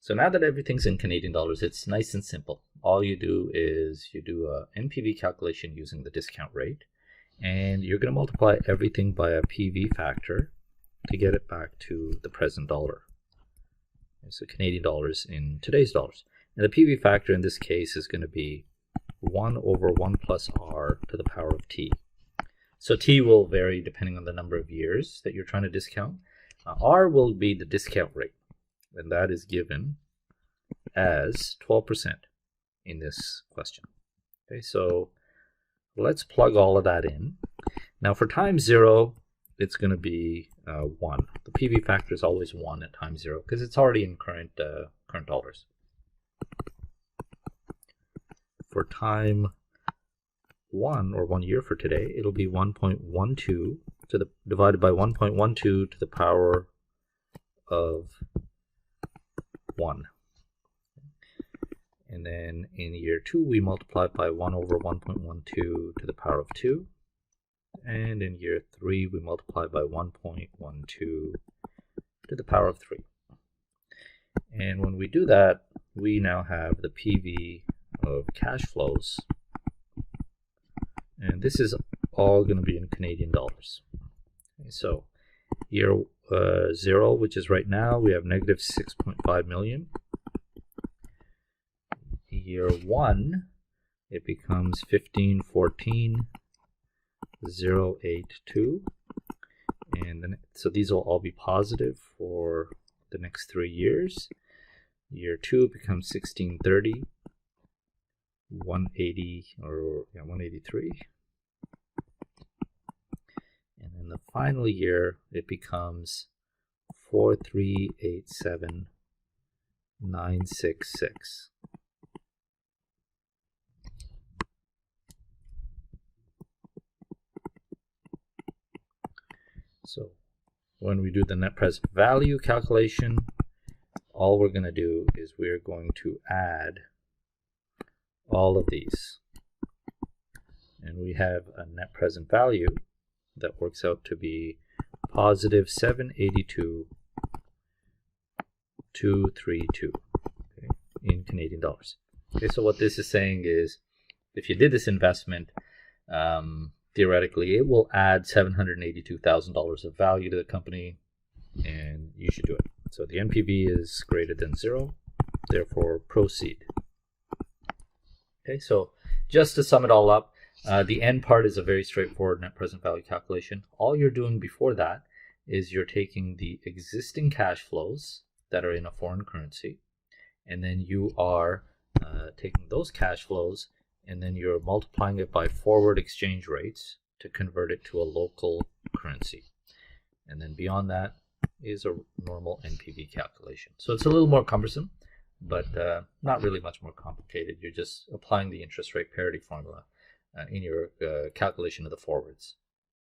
So now that everything's in Canadian dollars, it's nice and simple. All you do is you do a NPV calculation using the discount rate, and you're going to multiply everything by a PV factor to get it back to the present dollar. So Canadian dollars in today's dollars. And the PV factor in this case is going to be 1 over 1 plus r to the power of t. So t will vary depending on the number of years that you're trying to discount. R will be the discount rate, and that is given as 12% in this question. Okay, so let's plug all of that in. Now for time 0, it's going to be 1. The PV factor is always 1 at time 0 because it's already in current dollars. For time 1, or 1 year for today, it'll be 1.12 divided by 1.12 to the power of 1. And then in year 2, we multiply by 1 over 1.12 to the power of 2. And in year 3, we multiply by 1.12 to the power of 3. And when we do that, we now have the PV of cash flows. And this is all going to be in Canadian dollars. Okay, so year 0, which is right now, we have negative 6.5 million. Year 1, it becomes 1514,082, and then so these will all be positive for the next 3 years. Year 2 becomes 1630, 183, and then the final year it becomes 4387966. So when we do the net present value calculation, all we're going to do is we're going to add all of these. And we have a net present value that works out to be positive 782,232, okay, in Canadian dollars. Okay, so what this is saying is if you did this investment, theoretically, it will add $782,000 of value to the company, and you should do it. So the NPV is greater than 0, therefore proceed. Okay, so just to sum it all up, the end part is a very straightforward net present value calculation. All you're doing before that is you're taking the existing cash flows that are in a foreign currency, and then you are taking those cash flows and then you're multiplying it by forward exchange rates to convert it to a local currency. And then beyond that is a normal NPV calculation. So it's a little more cumbersome, but not really much more complicated. You're just applying the interest rate parity formula in your calculation of the forwards.